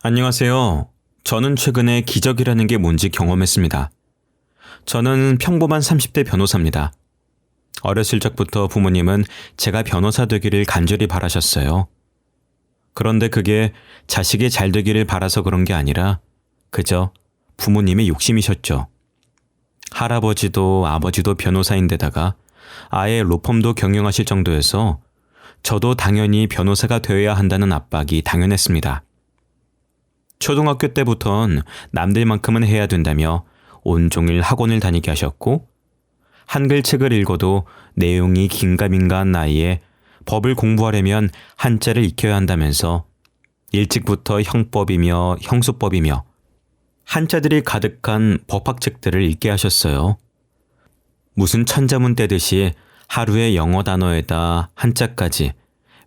안녕하세요. 저는 최근에 기적이라는 게 뭔지 경험했습니다. 저는 평범한 30대 변호사입니다. 어렸을 적부터 부모님은 제가 변호사 되기를 간절히 바라셨어요. 그런데 그게 자식이 잘 되기를 바라서 그런 게 아니라 그저 부모님의 욕심이셨죠. 할아버지도 아버지도 변호사인데다가 아예 로펌도 경영하실 정도여서 저도 당연히 변호사가 되어야 한다는 압박이 당연했습니다. 초등학교 때부턴 남들만큼은 해야 된다며 온종일 학원을 다니게 하셨고, 한글 책을 읽어도 내용이 긴가민가한 나이에 법을 공부하려면 한자를 익혀야 한다면서 일찍부터 형법이며 형수법이며 한자들이 가득한 법학책들을 읽게 하셨어요. 무슨 천자문 떼듯이 하루에 영어 단어에다 한자까지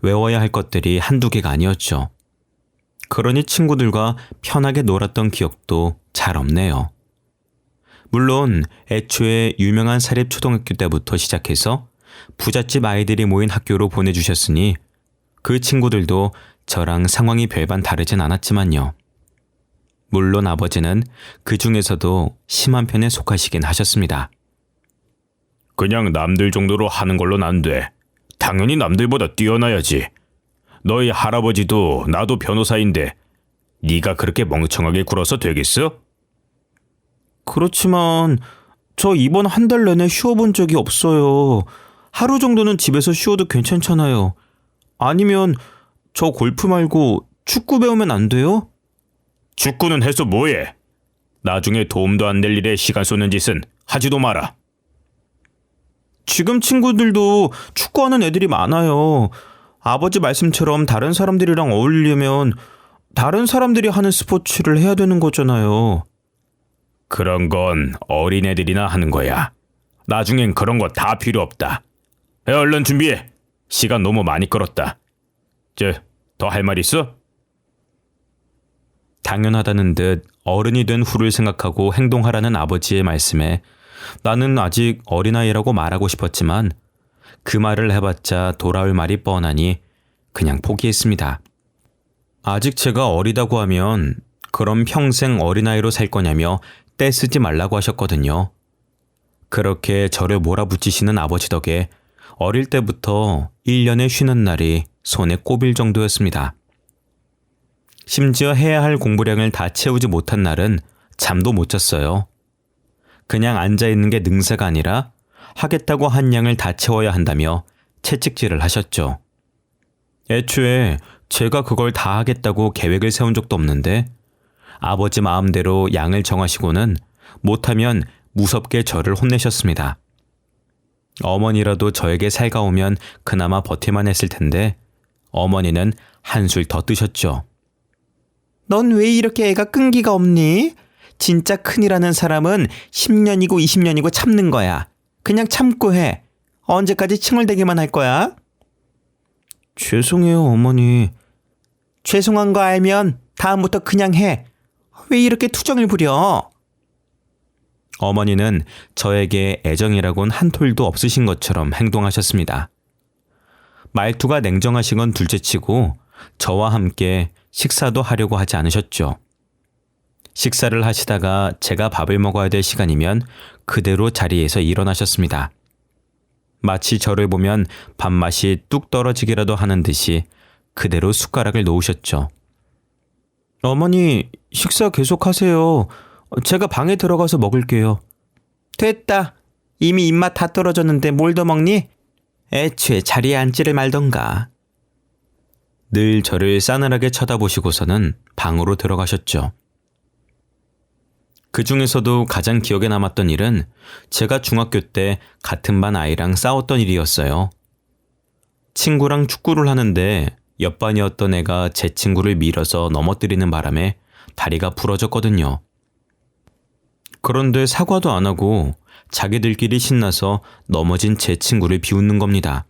외워야 할 것들이 한두 개가 아니었죠. 그러니 친구들과 편하게 놀았던 기억도 잘 없네요. 물론 애초에 유명한 사립초등학교 때부터 시작해서 부잣집 아이들이 모인 학교로 보내주셨으니 그 친구들도 저랑 상황이 별반 다르진 않았지만요. 물론 아버지는 그 중에서도 심한 편에 속하시긴 하셨습니다. 그냥 남들 정도로 하는 걸로는 안 돼. 당연히 남들보다 뛰어나야지. 너희 할아버지도 나도 변호사인데 네가 그렇게 멍청하게 굴어서 되겠어? 그렇지만 저 이번 한 달 내내 쉬어본 적이 없어요. 하루 정도는 집에서 쉬어도 괜찮잖아요. 아니면 저 골프 말고 축구 배우면 안 돼요? 축구는 해서 뭐해? 나중에 도움도 안 될 일에 시간 쏟는 짓은 하지도 마라. 지금 친구들도 축구하는 애들이 많아요. 아버지 말씀처럼 다른 사람들이랑 어울리려면 다른 사람들이 하는 스포츠를 해야 되는 거잖아요. 그런 건 어린애들이나 하는 거야. 나중엔 그런 거 다 필요 없다. 얼른 준비해. 시간 너무 많이 끌었다. 더 할 말 있어? 당연하다는 듯 어른이 된 후를 생각하고 행동하라는 아버지의 말씀에 나는 아직 어린아이라고 말하고 싶었지만 그 말을 해봤자 돌아올 말이 뻔하니 그냥 포기했습니다. 아직 제가 어리다고 하면 그럼 평생 어린아이로 살 거냐며 떼쓰지 말라고 하셨거든요. 그렇게 저를 몰아붙이시는 아버지 덕에 어릴 때부터 1년에 쉬는 날이 손에 꼽일 정도였습니다. 심지어 해야 할 공부량을 다 채우지 못한 날은 잠도 못 잤어요. 그냥 앉아있는 게 능사가 아니라 하겠다고 한 양을 다 채워야 한다며 채찍질을 하셨죠. 애초에 제가 그걸 다 하겠다고 계획을 세운 적도 없는데 아버지 마음대로 양을 정하시고는 못하면 무섭게 저를 혼내셨습니다. 어머니라도 저에게 살가우면 그나마 버틸만 했을 텐데 어머니는 한술 더 뜨셨죠. 넌 왜 이렇게 애가 끈기가 없니? 진짜 큰이라는 사람은 10년이고 20년이고 참는 거야. 그냥 참고 해. 언제까지 칭얼대기만 할 거야? 죄송해요, 어머니. 죄송한 거 알면 다음부터 그냥 해. 왜 이렇게 투정을 부려? 어머니는 저에게 애정이라곤 한 톨도 없으신 것처럼 행동하셨습니다. 말투가 냉정하신 건 둘째치고 저와 함께 식사도 하려고 하지 않으셨죠. 식사를 하시다가 제가 밥을 먹어야 될 시간이면 그대로 자리에서 일어나셨습니다. 마치 저를 보면 밥맛이 뚝 떨어지기라도 하는 듯이 그대로 숟가락을 놓으셨죠. 어머니, 식사 계속하세요. 제가 방에 들어가서 먹을게요. 됐다. 이미 입맛 다 떨어졌는데 뭘 더 먹니? 애초에 자리에 앉지를 말던가. 늘 저를 싸늘하게 쳐다보시고서는 방으로 들어가셨죠. 그 중에서도 가장 기억에 남았던 일은 제가 중학교 때 같은 반 아이랑 싸웠던 일이었어요. 친구랑 축구를 하는데 옆반이었던 애가 제 친구를 밀어서 넘어뜨리는 바람에 다리가 부러졌거든요. 그런데 사과도 안 하고 자기들끼리 신나서 넘어진 제 친구를 비웃는 겁니다.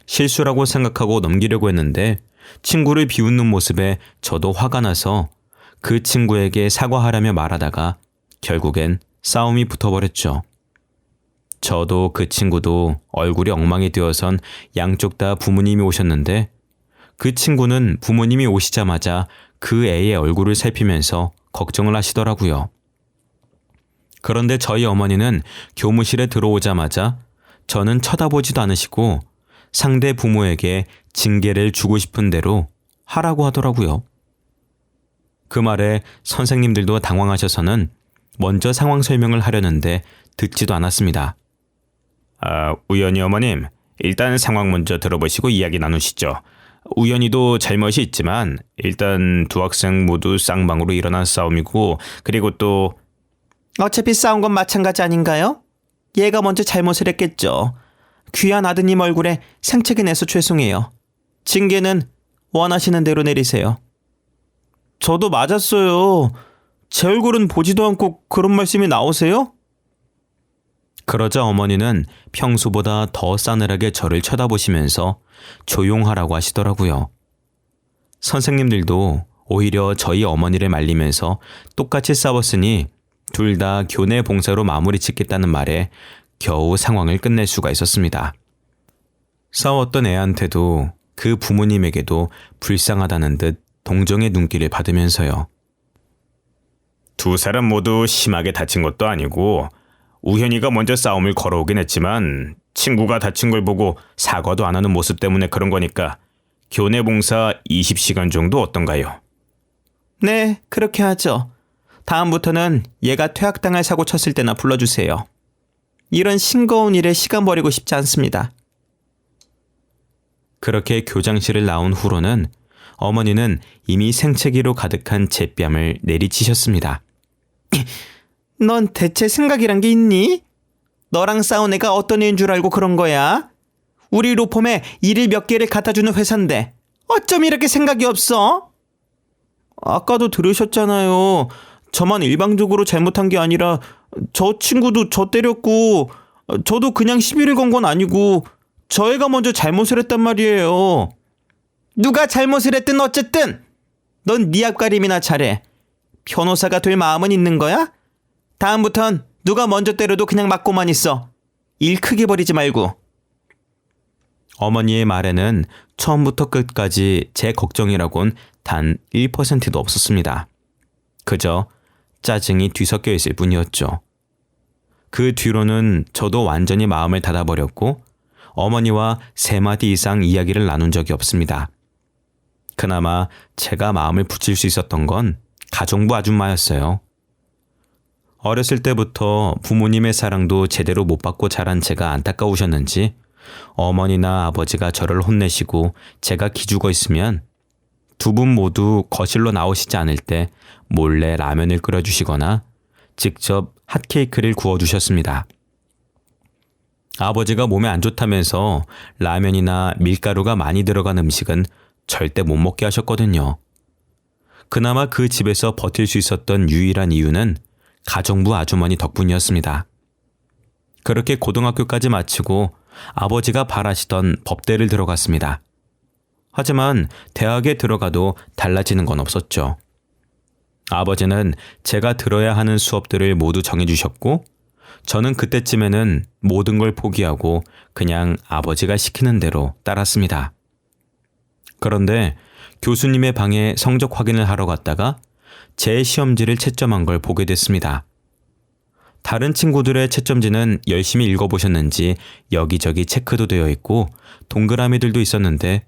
실수라고 생각하고 넘기려고 했는데 친구를 비웃는 모습에 저도 화가 나서 그 친구에게 사과하라며 말하다가 결국엔 싸움이 붙어버렸죠. 저도 그 친구도 얼굴이 엉망이 되어선 양쪽 다 부모님이 오셨는데 그 친구는 부모님이 오시자마자 그 애의 얼굴을 살피면서 걱정을 하시더라고요. 그런데 저희 어머니는 교무실에 들어오자마자 저는 쳐다보지도 않으시고 상대 부모에게 징계를 주고 싶은 대로 하라고 하더라고요. 그 말에 선생님들도 당황하셔서는 먼저 상황 설명을 하려는데 듣지도 않았습니다. 우연히 어머님, 일단 상황 먼저 들어보시고 이야기 나누시죠. 우연히도 잘못이 있지만 일단 두 학생 모두 쌍방으로 일어난 싸움이고, 그리고 또 어차피 싸운 건 마찬가지 아닌가요? 얘가 먼저 잘못을 했겠죠. 귀한 아드님 얼굴에 생채기 내서 죄송해요. 징계는 원하시는 대로 내리세요. 저도 맞았어요. 제 얼굴은 보지도 않고 그런 말씀이 나오세요? 그러자 어머니는 평소보다 더 싸늘하게 저를 쳐다보시면서 조용하라고 하시더라고요. 선생님들도 오히려 저희 어머니를 말리면서 똑같이 싸웠으니 둘 다 교내 봉사로 마무리 짓겠다는 말에 겨우 상황을 끝낼 수가 있었습니다. 싸웠던 애한테도 그 부모님에게도 불쌍하다는 듯 동정의 눈길을 받으면서요. 두 사람 모두 심하게 다친 것도 아니고 우현이가 먼저 싸움을 걸어오긴 했지만 친구가 다친 걸 보고 사과도 안 하는 모습 때문에 그런 거니까 교내 봉사 20시간 정도 어떤가요? 네, 그렇게 하죠. 다음부터는 얘가 퇴학당할 사고 쳤을 때나 불러주세요. 이런 싱거운 일에 시간 버리고 싶지 않습니다. 그렇게 교장실을 나온 후로는 어머니는 이미 생채기로 가득한 제 뺨을 내리치셨습니다. 넌 대체 생각이란 게 있니? 너랑 싸운 애가 어떤 애인 줄 알고 그런 거야? 우리 로펌에 일을 몇 개를 갖다주는 회사인데 어쩜 이렇게 생각이 없어? 아까도 들으셨잖아요. 저만 일방적으로 잘못한 게 아니라 저 친구도 저 때렸고 저도 그냥 시비를 건 건 아니고 저 애가 먼저 잘못을 했단 말이에요. 누가 잘못을 했든 어쨌든 넌 네 앞가림이나 잘해. 변호사가 될 마음은 있는 거야? 다음부턴 누가 먼저 때려도 그냥 맞고만 있어. 일 크게 버리지 말고. 어머니의 말에는 처음부터 끝까지 제 걱정이라곤 단 1%도 없었습니다. 그저 짜증이 뒤섞여 있을 뿐이었죠. 그 뒤로는 저도 완전히 마음을 닫아버렸고 어머니와 3마디 이상 이야기를 나눈 적이 없습니다. 그나마 제가 마음을 붙일 수 있었던 건 가정부 아줌마였어요. 어렸을 때부터 부모님의 사랑도 제대로 못 받고 자란 제가 안타까우셨는지 어머니나 아버지가 저를 혼내시고 제가 기죽어 있으면 두 분 모두 거실로 나오시지 않을 때 몰래 라면을 끓여주시거나 직접 핫케이크를 구워주셨습니다. 아버지가 몸에 안 좋다면서 라면이나 밀가루가 많이 들어간 음식은 절대 못 먹게 하셨거든요. 그나마 그 집에서 버틸 수 있었던 유일한 이유는 가정부 아주머니 덕분이었습니다. 그렇게 고등학교까지 마치고 아버지가 바라시던 법대를 들어갔습니다. 하지만 대학에 들어가도 달라지는 건 없었죠. 아버지는 제가 들어야 하는 수업들을 모두 정해주셨고 저는 그때쯤에는 모든 걸 포기하고 그냥 아버지가 시키는 대로 따랐습니다. 그런데 교수님의 방에 성적 확인을 하러 갔다가 제 시험지를 채점한 걸 보게 됐습니다. 다른 친구들의 채점지는 열심히 읽어보셨는지 여기저기 체크도 되어 있고 동그라미들도 있었는데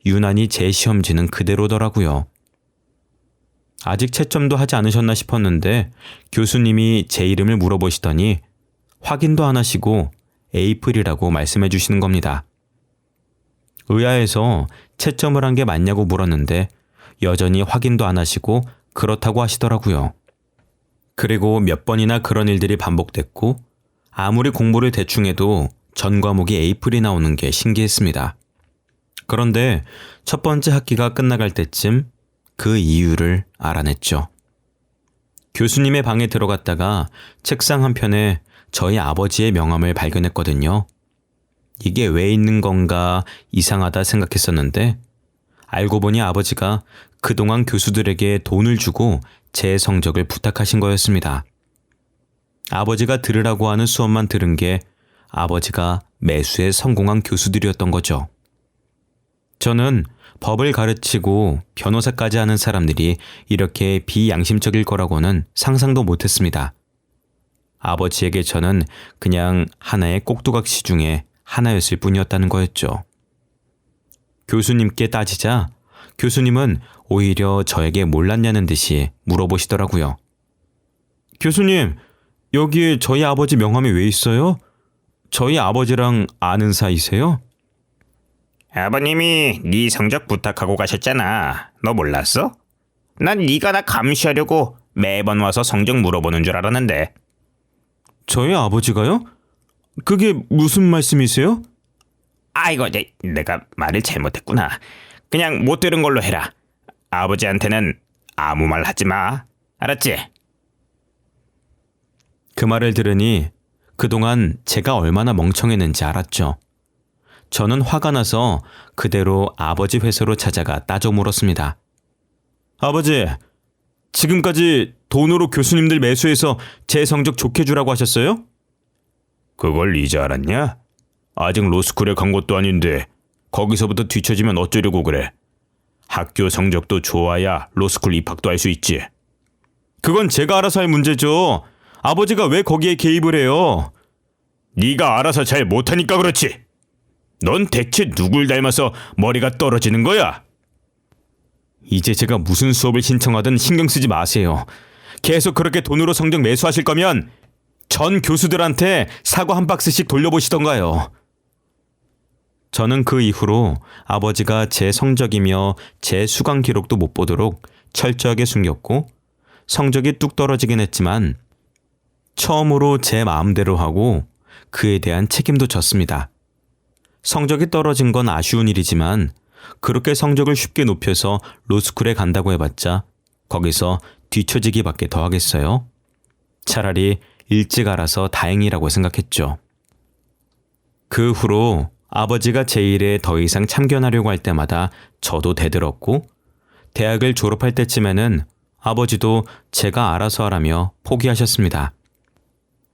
유난히 제 시험지는 그대로더라고요. 아직 채점도 하지 않으셨나 싶었는데 교수님이 제 이름을 물어보시더니 확인도 안 하시고 에이프릴이라고 말씀해 주시는 겁니다. 의아해서 채점을 한 게 맞냐고 물었는데 여전히 확인도 안 하시고 그렇다고 하시더라고요. 그리고 몇 번이나 그런 일들이 반복됐고 아무리 공부를 대충 해도 전 과목이 에이프릴이 나오는 게 신기했습니다. 그런데 첫 번째 학기가 끝나갈 때쯤 그 이유를 알아냈죠. 교수님의 방에 들어갔다가 책상 한편에 저희 아버지의 명함을 발견했거든요. 이게 왜 있는 건가 이상하다 생각했었는데 알고 보니 아버지가 그동안 교수들에게 돈을 주고 제 성적을 부탁하신 거였습니다. 아버지가 들으라고 하는 수업만 들은 게 아버지가 매수에 성공한 교수들이었던 거죠. 저는 법을 가르치고 변호사까지 하는 사람들이 이렇게 비양심적일 거라고는 상상도 못했습니다. 아버지에게 저는 그냥 하나의 꼭두각시 중에 하나였을 뿐이었다는 거였죠. 교수님께 따지자 교수님은 오히려 저에게 몰랐냐는 듯이 물어보시더라고요. 교수님, 여기에 저희 아버지 명함이 왜 있어요? 저희 아버지랑 아는 사이세요? 아버님이 네 성적 부탁하고 가셨잖아. 너 몰랐어? 난 네가 나 감시하려고 매번 와서 성적 물어보는 줄 알았는데. 저희 아버지가요? 그게 무슨 말씀이세요? 아이고, 내가 말을 잘못했구나. 그냥 못 들은 걸로 해라. 아버지한테는 아무 말 하지 마. 알았지? 그 말을 들으니 그동안 제가 얼마나 멍청했는지 알았죠. 저는 화가 나서 그대로 아버지 회사로 찾아가 따져 물었습니다. 아버지, 지금까지 돈으로 교수님들 매수해서 제 성적 좋게 주라고 하셨어요? 그걸 이제 알았냐? 아직 로스쿨에 간 것도 아닌데 거기서부터 뒤처지면 어쩌려고 그래. 학교 성적도 좋아야 로스쿨 입학도 할 수 있지. 그건 제가 알아서 할 문제죠. 아버지가 왜 거기에 개입을 해요? 네가 알아서 잘 못하니까 그렇지. 넌 대체 누굴 닮아서 머리가 떨어지는 거야? 이제 제가 무슨 수업을 신청하든 신경 쓰지 마세요. 계속 그렇게 돈으로 성적 매수하실 거면 전 교수들한테 사과 한 박스씩 돌려보시던가요. 저는 그 이후로 아버지가 제 성적이며 제 수강 기록도 못 보도록 철저하게 숨겼고 성적이 뚝 떨어지긴 했지만 처음으로 제 마음대로 하고 그에 대한 책임도 졌습니다. 성적이 떨어진 건 아쉬운 일이지만 그렇게 성적을 쉽게 높여서 로스쿨에 간다고 해봤자 거기서 뒤처지기밖에 더 하겠어요? 차라리 일찍 알아서 다행이라고 생각했죠. 그 후로 아버지가 제 일에 더 이상 참견하려고 할 때마다 저도 대들었고 대학을 졸업할 때쯤에는 아버지도 제가 알아서 하라며 포기하셨습니다.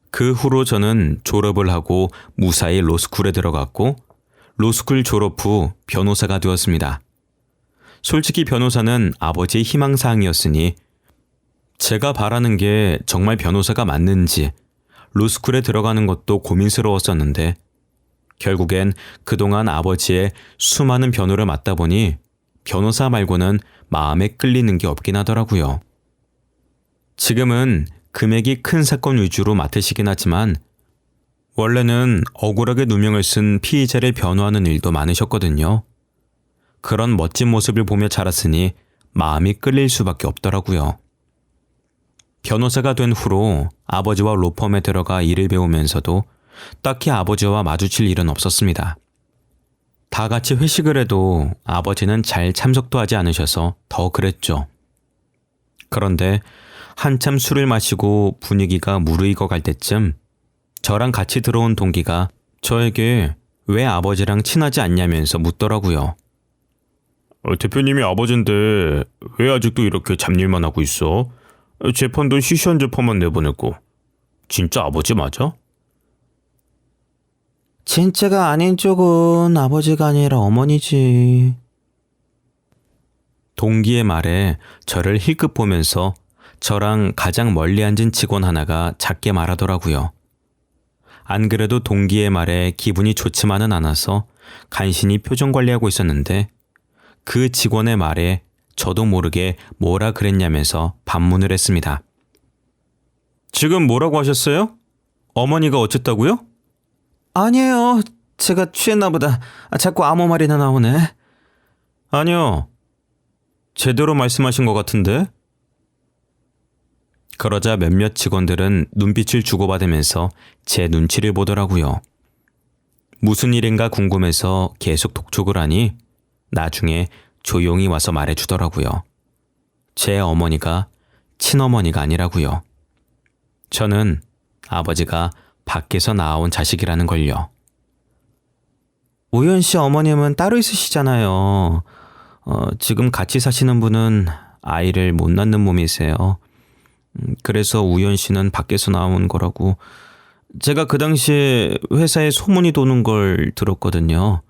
그 후로 저는 졸업을 하고 무사히 로스쿨에 들어갔고 로스쿨 졸업 후 변호사가 되었습니다. 솔직히 변호사는 아버지의 희망사항이었으니 제가 바라는 게 정말 변호사가 맞는지 로스쿨에 들어가는 것도 고민스러웠었는데 결국엔 그동안 아버지의 수많은 변호를 맡다 보니 변호사 말고는 마음에 끌리는 게 없긴 하더라고요. 지금은 금액이 큰 사건 위주로 맡으시긴 하지만 원래는 억울하게 누명을 쓴 피의자를 변호하는 일도 많으셨거든요. 그런 멋진 모습을 보며 자랐으니 마음이 끌릴 수밖에 없더라고요. 변호사가 된 후로 아버지와 로펌에 들어가 일을 배우면서도 딱히 아버지와 마주칠 일은 없었습니다. 다 같이 회식을 해도 아버지는 잘 참석도 하지 않으셔서 더 그랬죠. 그런데 한참 술을 마시고 분위기가 무르익어 갈 때쯤 저랑 같이 들어온 동기가 저에게 왜 아버지랑 친하지 않냐면서 묻더라고요. 대표님이 아버지인데 왜 아직도 이렇게 잡일만 하고 있어? 재판도 시시한 재판만 내보내고. 진짜 아버지 맞아? 진짜가 아닌 쪽은 아버지가 아니라 어머니지. 동기의 말에 저를 힐끗 보면서 저랑 가장 멀리 앉은 직원 하나가 작게 말하더라고요. 안 그래도 동기의 말에 기분이 좋지만은 않아서 간신히 표정 관리하고 있었는데 그 직원의 말에 저도 모르게 뭐라 그랬냐면서 반문을 했습니다. 지금 뭐라고 하셨어요? 어머니가 어쨌다고요? 아니에요. 제가 취했나 보다. 자꾸 아무 말이나 나오네. 아니요. 제대로 말씀하신 것 같은데? 그러자 몇몇 직원들은 눈빛을 주고받으면서 제 눈치를 보더라고요. 무슨 일인가 궁금해서 계속 독촉을 하니 나중에 조용히 와서 말해주더라고요. 제 어머니가 친어머니가 아니라고요. 저는 아버지가 밖에서 낳아온 자식이라는 걸요. 우연 씨 어머님은 따로 있으시잖아요. 지금 같이 사시는 분은 아이를 못 낳는 몸이세요. 그래서 우연 씨는 밖에서 나온 거라고 제가 그 당시에 회사에 소문이 도는 걸 들었거든요.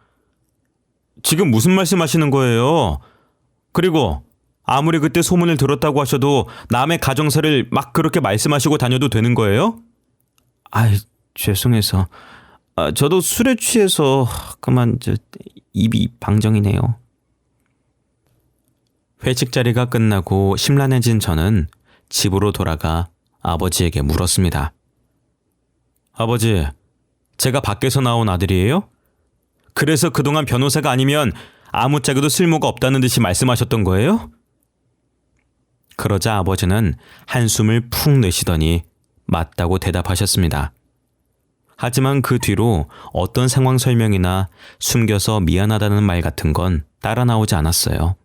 지금 무슨 말씀하시는 거예요? 그리고 아무리 그때 소문을 들었다고 하셔도 남의 가정사를 막 그렇게 말씀하시고 다녀도 되는 거예요? 아이, 죄송해서. 저도 술에 취해서 그만 입이 방정이네요. 회식 자리가 끝나고 심란해진 저는 집으로 돌아가 아버지에게 물었습니다. 아버지, 제가 밖에서 나온 아들이에요? 그래서 그동안 변호사가 아니면 아무짝에도 쓸모가 없다는 듯이 말씀하셨던 거예요? 그러자 아버지는 한숨을 푹 내쉬더니 맞다고 대답하셨습니다. 하지만 그 뒤로 어떤 상황 설명이나 숨겨서 미안하다는 말 같은 건 따라 나오지 않았어요.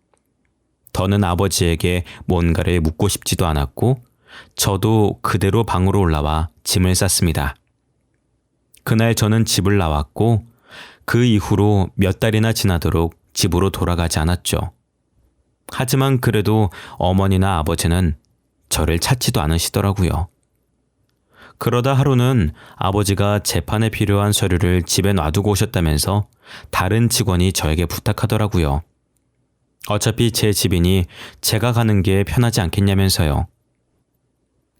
더는 아버지에게 뭔가를 묻고 싶지도 않았고 저도 그대로 방으로 올라와 짐을 쌌습니다. 그날 저는 집을 나왔고 그 이후로 몇 달이나 지나도록 집으로 돌아가지 않았죠. 하지만 그래도 어머니나 아버지는 저를 찾지도 않으시더라고요. 그러다 하루는 아버지가 재판에 필요한 서류를 집에 놔두고 오셨다면서 다른 직원이 저에게 부탁하더라고요. 어차피 제 집이니 제가 가는 게 편하지 않겠냐면서요.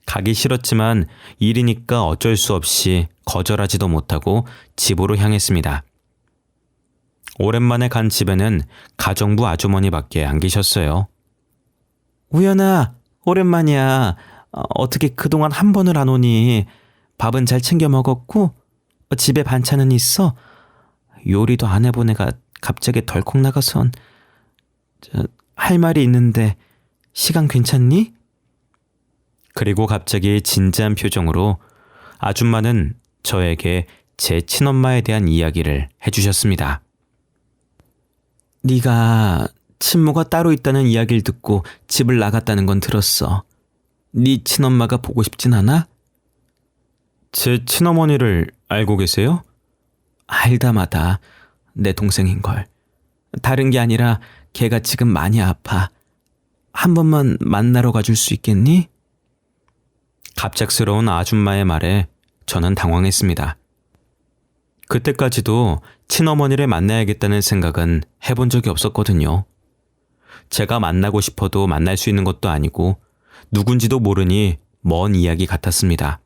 가기 싫었지만 일이니까 어쩔 수 없이 거절하지도 못하고 집으로 향했습니다. 오랜만에 간 집에는 가정부 아주머니밖에 안 계셨어요. 우연아, 오랜만이야. 어떻게 그동안 한 번을 안 오니? 밥은 잘 챙겨 먹었고? 집에 반찬은 있어? 요리도 안 해본 애가 갑자기 덜컥 나가선. 할 말이 있는데 시간 괜찮니? 그리고 갑자기 진지한 표정으로 아줌마는 저에게 제 친엄마에 대한 이야기를 해주셨습니다. 네가 친모가 따로 있다는 이야기를 듣고 집을 나갔다는 건 들었어. 네 친엄마가 보고 싶진 않아? 제 친어머니를 알고 계세요? 알다마다 내 동생인걸. 다른 게 아니라 걔가 지금 많이 아파. 한 번만 만나러 가줄 수 있겠니? 갑작스러운 아줌마의 말에 저는 당황했습니다. 그때까지도 친어머니를 만나야겠다는 생각은 해본 적이 없었거든요. 제가 만나고 싶어도 만날 수 있는 것도 아니고 누군지도 모르니 먼 이야기 같았습니다.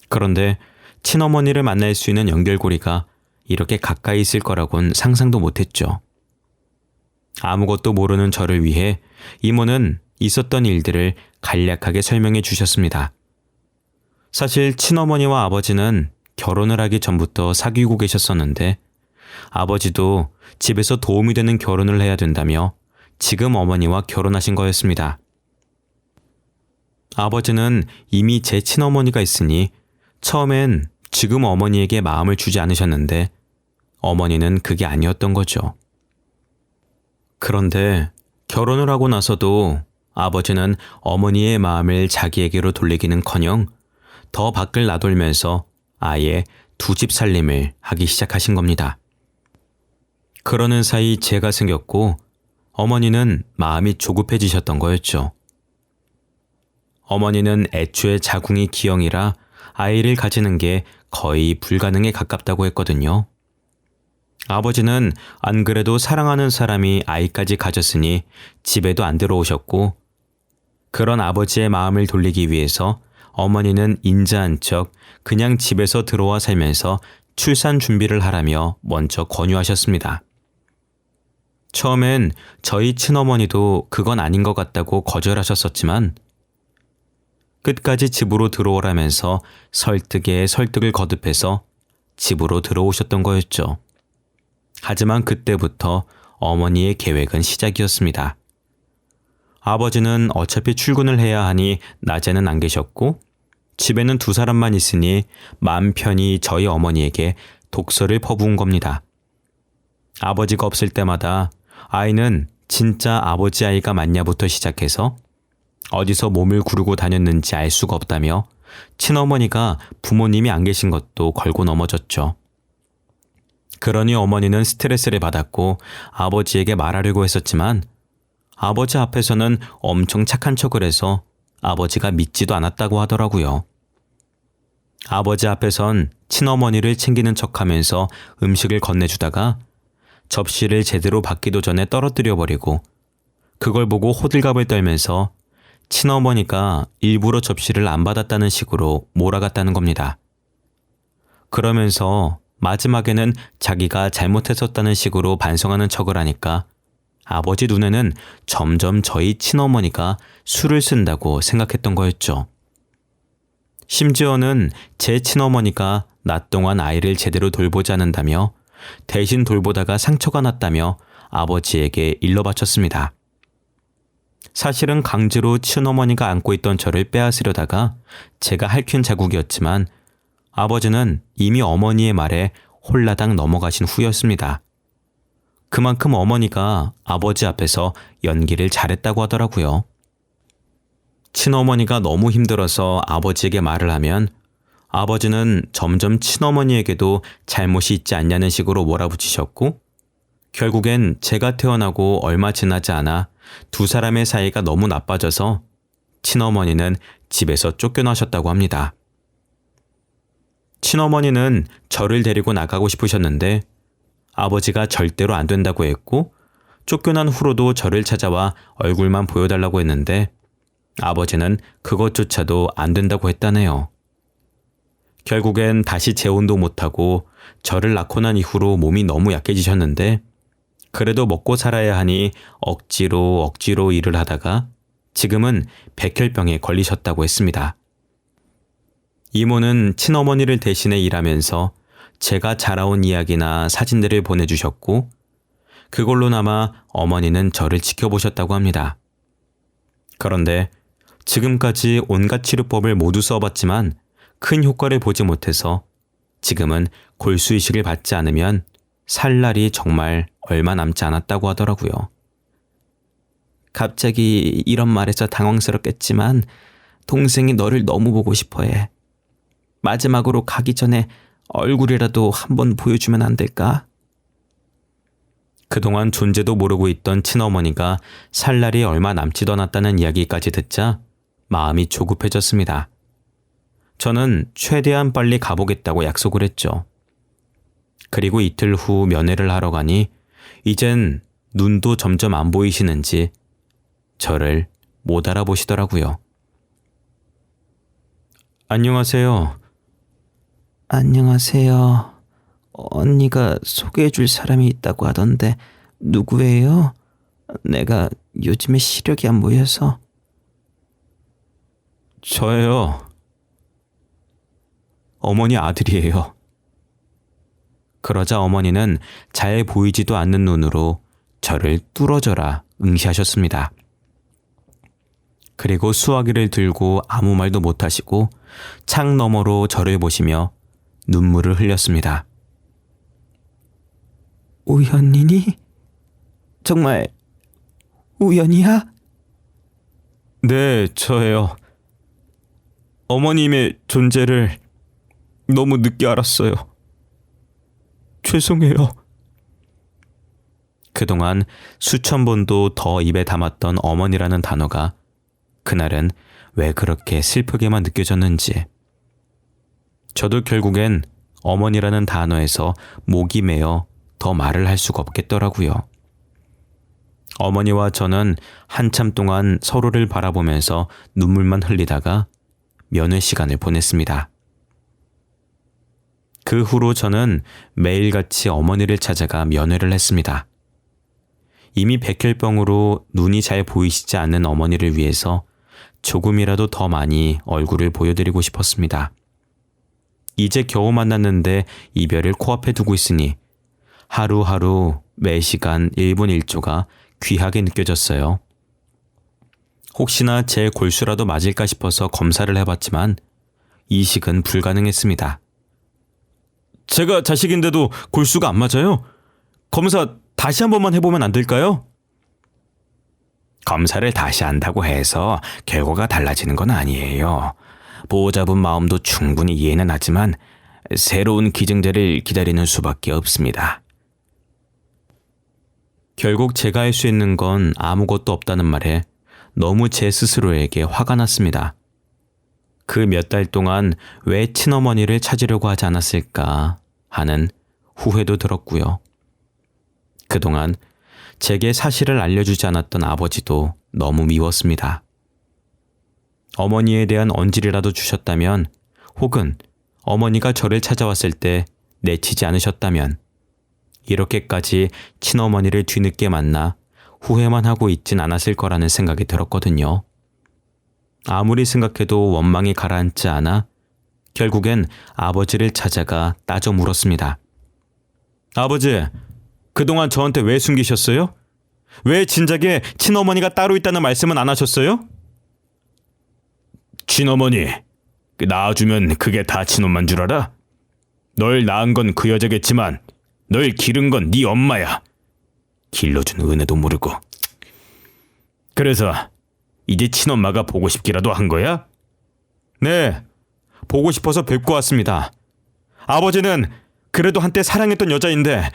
그런데 친어머니를 만날 수 있는 연결고리가 이렇게 가까이 있을 거라곤 상상도 못했죠. 아무것도 모르는 저를 위해 이모는 있었던 일들을 간략하게 설명해 주셨습니다. 사실 친어머니와 아버지는 결혼을 하기 전부터 사귀고 계셨었는데 아버지도 집에서 도움이 되는 결혼을 해야 된다며 지금 어머니와 결혼하신 거였습니다. 아버지는 이미 제 친어머니가 있으니 처음엔 지금 어머니에게 마음을 주지 않으셨는데 어머니는 그게 아니었던 거죠. 그런데 결혼을 하고 나서도 아버지는 어머니의 마음을 자기에게로 돌리기는커녕 더 밖을 나돌면서 아예 두 집 살림을 하기 시작하신 겁니다. 그러는 사이 제가 생겼고 어머니는 마음이 조급해지셨던 거였죠. 어머니는 애초에 자궁이 기형이라 아이를 가지는 게 거의 불가능에 가깝다고 했거든요. 아버지는 안 그래도 사랑하는 사람이 아이까지 가졌으니 집에도 안 들어오셨고 그런 아버지의 마음을 돌리기 위해서 어머니는 인자한 척 그냥 집에서 들어와 살면서 출산 준비를 하라며 먼저 권유하셨습니다. 처음엔 저희 친어머니도 그건 아닌 것 같다고 거절하셨었지만 끝까지 집으로 들어오라면서 설득에 설득을 거듭해서 집으로 들어오셨던 거였죠. 하지만 그때부터 어머니의 계획은 시작이었습니다. 아버지는 어차피 출근을 해야 하니 낮에는 안 계셨고 집에는 두 사람만 있으니 마음 편히 저희 어머니에게 독서를 퍼부은 겁니다. 아버지가 없을 때마다 아이는 진짜 아버지 아이가 맞냐부터 시작해서 어디서 몸을 구르고 다녔는지 알 수가 없다며 친어머니가 부모님이 안 계신 것도 걸고 넘어졌죠. 그러니 어머니는 스트레스를 받았고 아버지에게 말하려고 했었지만 아버지 앞에서는 엄청 착한 척을 해서 아버지가 믿지도 않았다고 하더라고요. 아버지 앞에선 친어머니를 챙기는 척하면서 음식을 건네주다가 접시를 제대로 받기도 전에 떨어뜨려 버리고 그걸 보고 호들갑을 떨면서 친어머니가 일부러 접시를 안 받았다는 식으로 몰아갔다는 겁니다. 그러면서 마지막에는 자기가 잘못했었다는 식으로 반성하는 척을 하니까 아버지 눈에는 점점 저희 친어머니가 술을 쓴다고 생각했던 거였죠. 심지어는 제 친어머니가 낮 동안 아이를 제대로 돌보지 않는다며 대신 돌보다가 상처가 났다며 아버지에게 일러 바쳤습니다. 사실은 강제로 친어머니가 안고 있던 저를 빼앗으려다가 제가 할퀴는 자국이었지만 아버지는 이미 어머니의 말에 홀라당 넘어가신 후였습니다. 그만큼 어머니가 아버지 앞에서 연기를 잘했다고 하더라고요. 친어머니가 너무 힘들어서 아버지에게 말을 하면 아버지는 점점 친어머니에게도 잘못이 있지 않냐는 식으로 몰아붙이셨고 결국엔 제가 태어나고 얼마 지나지 않아 두 사람의 사이가 너무 나빠져서 친어머니는 집에서 쫓겨나셨다고 합니다. 친어머니는 저를 데리고 나가고 싶으셨는데 아버지가 절대로 안 된다고 했고 쫓겨난 후로도 저를 찾아와 얼굴만 보여달라고 했는데 아버지는 그것조차도 안 된다고 했다네요. 결국엔 다시 재혼도 못하고 저를 낳고 난 이후로 몸이 너무 약해지셨는데 그래도 먹고 살아야 하니 억지로 일을 하다가 지금은 백혈병에 걸리셨다고 했습니다. 이모는 친어머니를 대신해 일하면서 제가 자라온 이야기나 사진들을 보내주셨고 그걸로나마 어머니는 저를 지켜보셨다고 합니다. 그런데 지금까지 온갖 치료법을 모두 써봤지만 큰 효과를 보지 못해서 지금은 골수이식을 받지 않으면 살 날이 정말 얼마 남지 않았다고 하더라고요. 갑자기 이런 말에서 당황스럽겠지만 동생이 너를 너무 보고 싶어해. 마지막으로 가기 전에 얼굴이라도 한번 보여주면 안 될까? 그동안 존재도 모르고 있던 친어머니가 살 날이 얼마 남지도 않았다는 이야기까지 듣자 마음이 조급해졌습니다. 저는 최대한 빨리 가보겠다고 약속을 했죠. 그리고 이틀 후 면회를 하러 가니 이젠 눈도 점점 안 보이시는지 저를 못 알아보시더라고요. 안녕하세요. 안녕하세요. 언니가 소개해줄 사람이 있다고 하던데 누구예요? 내가 요즘에 시력이 안 보여서. 저예요. 어머니 아들이에요. 그러자 어머니는 잘 보이지도 않는 눈으로 저를 뚫어져라 응시하셨습니다. 그리고 수화기를 들고 아무 말도 못하시고 창 너머로 저를 보시며 눈물을 흘렸습니다. 우연이니? 정말 우연이야? 네, 저예요. 어머님의 존재를 너무 늦게 알았어요. 죄송해요. 그동안 수천 번도 더 입에 담았던 어머니라는 단어가 그날은 왜 그렇게 슬프게만 느껴졌는지. 저도 결국엔 어머니라는 단어에서 목이 메어 더 말을 할 수가 없겠더라고요. 어머니와 저는 한참 동안 서로를 바라보면서 눈물만 흘리다가 면회 시간을 보냈습니다. 그 후로 저는 매일같이 어머니를 찾아가 면회를 했습니다. 이미 백혈병으로 눈이 잘 보이시지 않는 어머니를 위해서 조금이라도 더 많이 얼굴을 보여드리고 싶었습니다. 이제 겨우 만났는데 이별을 코앞에 두고 있으니 하루하루 매 시간 1분 1초가 귀하게 느껴졌어요. 혹시나 제 골수라도 맞을까 싶어서 검사를 해봤지만 이식은 불가능했습니다. 제가 자식인데도 골수가 안 맞아요? 검사 다시 한 번만 해보면 안 될까요? 검사를 다시 한다고 해서 결과가 달라지는 건 아니에요. 보호자분 마음도 충분히 이해는 하지만 새로운 기증자를 기다리는 수밖에 없습니다. 결국 제가 할 수 있는 건 아무것도 없다는 말에 너무 제 스스로에게 화가 났습니다. 그 몇 달 동안 왜 친어머니를 찾으려고 하지 않았을까 하는 후회도 들었고요. 그동안 제게 사실을 알려주지 않았던 아버지도 너무 미웠습니다. 어머니에 대한 언질이라도 주셨다면, 혹은 어머니가 저를 찾아왔을 때 내치지 않으셨다면, 이렇게까지 친어머니를 뒤늦게 만나 후회만 하고 있진 않았을 거라는 생각이 들었거든요. 아무리 생각해도 원망이 가라앉지 않아 결국엔 아버지를 찾아가 따져 물었습니다. 아버지, 그동안 저한테 왜 숨기셨어요? 왜 진작에 친어머니가 따로 있다는 말씀은 안 하셨어요? 친어머니, 낳아주면 그게 다 친엄만 줄 알아? 널 낳은 건 그 여자겠지만 널 기른 건 네 엄마야. 길러준 은혜도 모르고. 그래서 이제 친엄마가 보고 싶기라도 한 거야? 네, 보고 싶어서 뵙고 왔습니다. 아버지는 그래도 한때 사랑했던 여자인데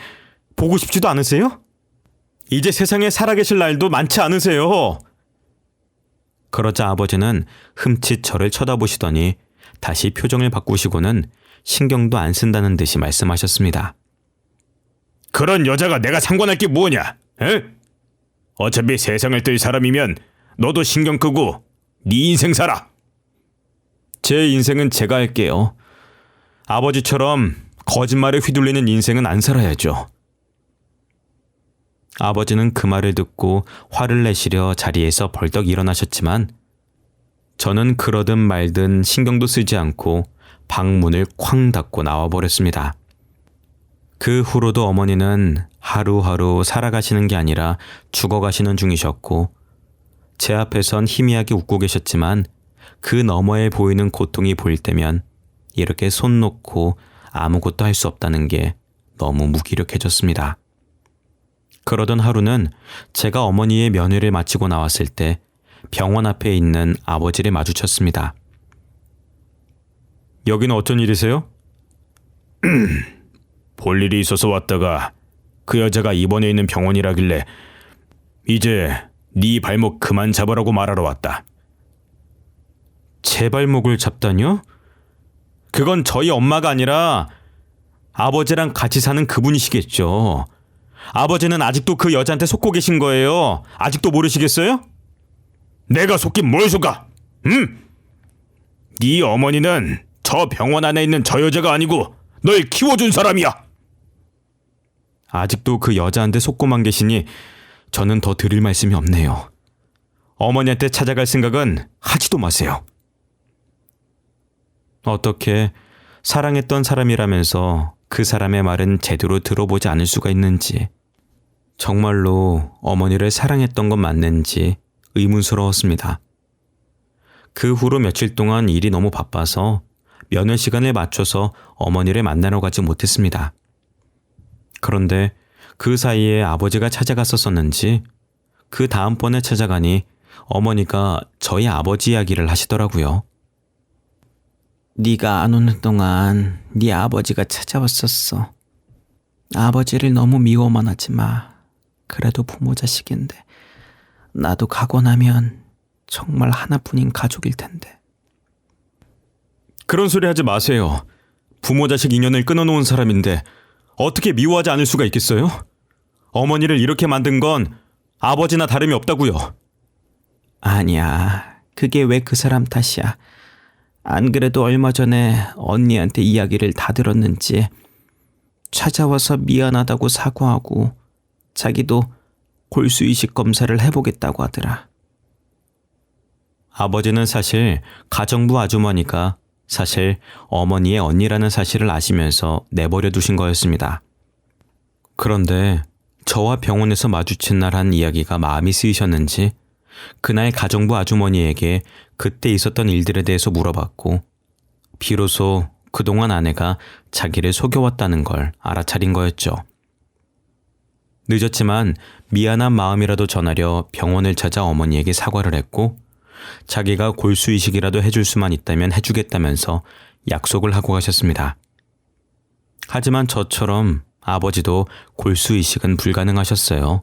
보고 싶지도 않으세요? 이제 세상에 살아계실 날도 많지 않으세요? 그러자 아버지는 흠칫 저를 쳐다보시더니 다시 표정을 바꾸시고는 신경도 안 쓴다는 듯이 말씀하셨습니다. 그런 여자가 내가 상관할 게 뭐냐? 에? 어차피 세상을 뜰 사람이면 너도 신경 끄고 네 인생 살아. 제 인생은 제가 할게요. 아버지처럼 거짓말에 휘둘리는 인생은 안 살아야죠. 아버지는 그 말을 듣고 화를 내시려 자리에서 벌떡 일어나셨지만 저는 그러든 말든 신경도 쓰지 않고 방문을 쾅 닫고 나와버렸습니다. 그 후로도 어머니는 하루하루 살아가시는 게 아니라 죽어가시는 중이셨고 제 앞에선 희미하게 웃고 계셨지만 그 너머에 보이는 고통이 보일 때면 이렇게 손 놓고 아무것도 할 수 없다는 게 너무 무기력해졌습니다. 그러던 하루는 제가 어머니의 면회를 마치고 나왔을 때 병원 앞에 있는 아버지를 마주쳤습니다. 여기는 어쩐 일이세요? 볼 일이 있어서 왔다가 그 여자가 입원해 있는 병원이라길래 이제 네 발목 그만 잡으라고 말하러 왔다. 제 발목을 잡다뇨? 그건 저희 엄마가 아니라 아버지랑 같이 사는 그분이시겠죠. 아버지는 아직도 그 여자한테 속고 계신 거예요. 아직도 모르시겠어요? 내가 속긴 뭘 속아? 응? 네 어머니는 저 병원 안에 있는 저 여자가 아니고 널 키워준 사람이야. 아직도 그 여자한테 속고만 계시니 저는 더 드릴 말씀이 없네요. 어머니한테 찾아갈 생각은 하지도 마세요. 어떻게 사랑했던 사람이라면서 그 사람의 말은 제대로 들어보지 않을 수가 있는지, 정말로 어머니를 사랑했던 건 맞는지 의문스러웠습니다. 그 후로 며칠 동안 일이 너무 바빠서 면회 시간에 맞춰서 어머니를 만나러 가지 못했습니다. 그런데 그 사이에 아버지가 찾아갔었었는지 그 다음번에 찾아가니 어머니가 저희 아버지 이야기를 하시더라고요. 네가 안 오는 동안 네 아버지가 찾아왔었어. 아버지를 너무 미워만 하지 마. 그래도 부모 자식인데 나도 가고 나면 정말 하나뿐인 가족일 텐데. 그런 소리 하지 마세요. 부모 자식 인연을 끊어놓은 사람인데 어떻게 미워하지 않을 수가 있겠어요? 어머니를 이렇게 만든 건 아버지나 다름이 없다고요. 아니야. 그게 왜 그 사람 탓이야. 안 그래도 얼마 전에 언니한테 이야기를 다 들었는지 찾아와서 미안하다고 사과하고 자기도 골수이식 검사를 해보겠다고 하더라. 아버지는 사실 가정부 아주머니가 사실 어머니의 언니라는 사실을 아시면서 내버려 두신 거였습니다. 그런데 저와 병원에서 마주친 날 한 이야기가 마음이 쓰이셨는지 그날 가정부 아주머니에게 그때 있었던 일들에 대해서 물어봤고 비로소 그동안 아내가 자기를 속여왔다는 걸 알아차린 거였죠. 늦었지만 미안한 마음이라도 전하려 병원을 찾아 어머니에게 사과를 했고 자기가 골수이식이라도 해줄 수만 있다면 해주겠다면서 약속을 하고 가셨습니다. 하지만 저처럼 아버지도 골수이식은 불가능하셨어요.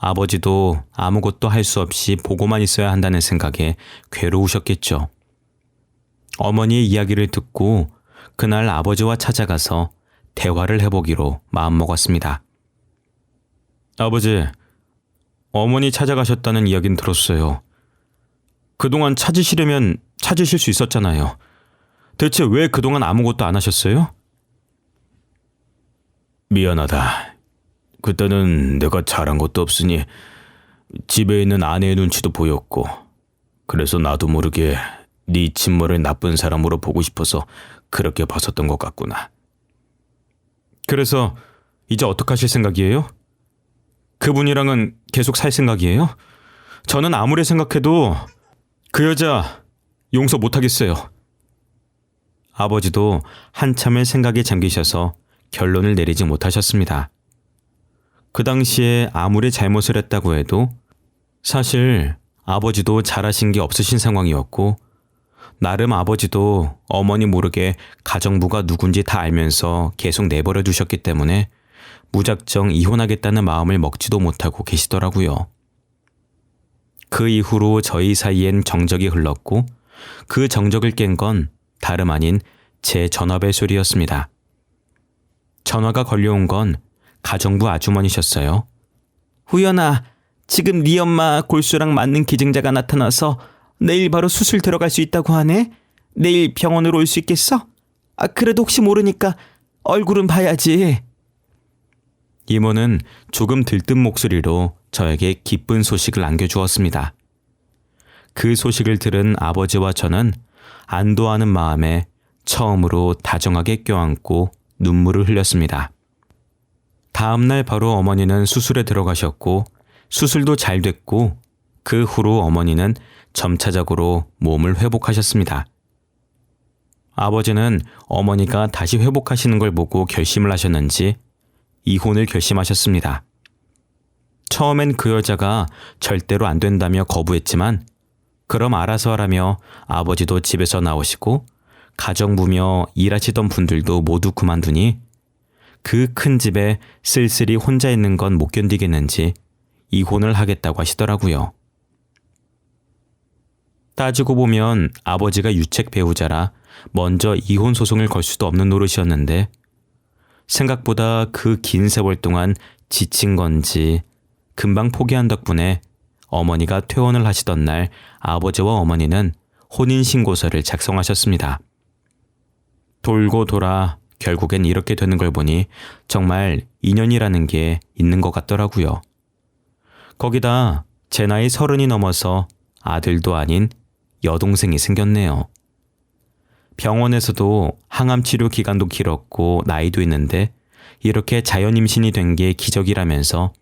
아버지도 아무것도 할 수 없이 보고만 있어야 한다는 생각에 괴로우셨겠죠. 어머니의 이야기를 듣고 그날 아버지와 찾아가서 대화를 해보기로 마음먹었습니다. 아버지, 어머니 찾아가셨다는 이야기는 들었어요. 그동안 찾으시려면 찾으실 수 있었잖아요. 대체 왜 그동안 아무것도 안 하셨어요? 미안하다. 그때는 내가 잘한 것도 없으니 집에 있는 아내의 눈치도 보였고, 그래서 나도 모르게 네 친모를 나쁜 사람으로 보고 싶어서 그렇게 봤었던 것 같구나. 그래서 이제 어떡하실 생각이에요? 그분이랑은 계속 살 생각이에요? 저는 아무리 생각해도 그 여자 용서 못하겠어요. 아버지도 한참을 생각에 잠기셔서 결론을 내리지 못하셨습니다. 그 당시에 아무리 잘못을 했다고 해도 사실 아버지도 잘하신 게 없으신 상황이었고, 나름 아버지도 어머니 모르게 가정부가 누군지 다 알면서 계속 내버려 두셨기 때문에 무작정 이혼하겠다는 마음을 먹지도 못하고 계시더라고요. 그 이후로 저희 사이엔 정적이 흘렀고, 그 정적을 깬 건 다름 아닌 제 전화벨 소리였습니다. 전화가 걸려온 건 가정부 아주머니셨어요. 우연아, 지금 네 엄마 골수랑 맞는 기증자가 나타나서 내일 바로 수술 들어갈 수 있다고 하네. 내일 병원으로 올 수 있겠어? 그래도 혹시 모르니까 얼굴은 봐야지. 이모는 조금 들뜬 목소리로 저에게 기쁜 소식을 안겨주었습니다. 그 소식을 들은 아버지와 저는 안도하는 마음에 처음으로 다정하게 껴안고 눈물을 흘렸습니다. 다음 날 바로 어머니는 수술에 들어가셨고, 수술도 잘 됐고, 그 후로 어머니는 점차적으로 몸을 회복하셨습니다. 아버지는 어머니가 다시 회복하시는 걸 보고 결심을 하셨는지 이혼을 결심하셨습니다. 처음엔 그 여자가 절대로 안 된다며 거부했지만, 그럼 알아서 하라며 아버지도 집에서 나오시고 가정부며 일하시던 분들도 모두 그만두니 그 큰 집에 쓸쓸히 혼자 있는 건 못 견디겠는지 이혼을 하겠다고 하시더라고요. 따지고 보면 아버지가 유책 배우자라 먼저 이혼 소송을 걸 수도 없는 노릇이었는데, 생각보다 그 긴 세월 동안 지친 건지 금방 포기한 덕분에 어머니가 퇴원을 하시던 날 아버지와 어머니는 혼인신고서를 작성하셨습니다. 돌고 돌아 결국엔 이렇게 되는 걸 보니 정말 인연이라는 게 있는 것 같더라고요. 거기다 제 나이 30이 넘어서 아들도 아닌 여동생이 생겼네요. 병원에서도 항암 치료 기간도 길었고 나이도 있는데 이렇게 자연 임신이 된 게 기적이라면서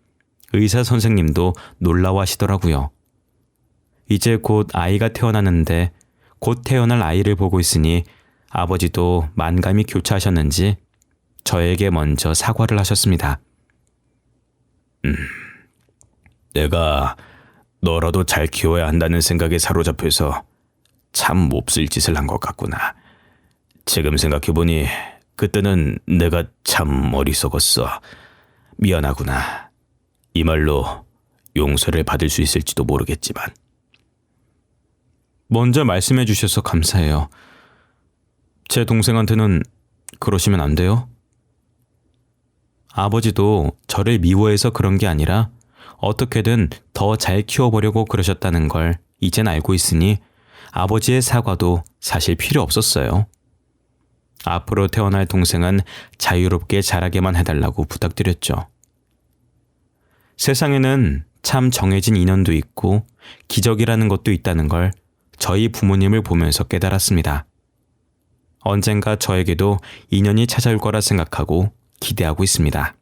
의사 선생님도 놀라워하시더라고요. 이제 곧 아이가 태어나는데 곧 태어날 아이를 보고 있으니 아버지도 만감이 교차하셨는지 저에게 먼저 사과를 하셨습니다. 내가 너라도 잘 키워야 한다는 생각에 사로잡혀서 참 몹쓸 짓을 한 것 같구나. 지금 생각해보니 그때는 내가 참 어리석었어. 미안하구나. 이 말로 용서를 받을 수 있을지도 모르겠지만. 먼저 말씀해 주셔서 감사해요. 제 동생한테는 그러시면 안 돼요? 아버지도 저를 미워해서 그런 게 아니라 어떻게든 더 잘 키워보려고 그러셨다는 걸 이젠 알고 있으니 아버지의 사과도 사실 필요 없었어요. 앞으로 태어날 동생은 자유롭게 자라게만 해달라고 부탁드렸죠. 세상에는 참 정해진 인연도 있고 기적이라는 것도 있다는 걸 저희 부모님을 보면서 깨달았습니다. 언젠가 저에게도 인연이 찾아올 거라 생각하고 기대하고 있습니다.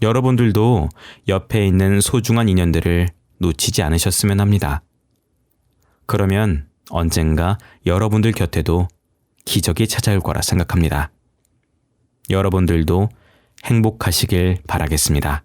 여러분들도 옆에 있는 소중한 인연들을 놓치지 않으셨으면 합니다. 그러면 언젠가 여러분들 곁에도 기적이 찾아올 거라 생각합니다. 여러분들도 행복하시길 바라겠습니다.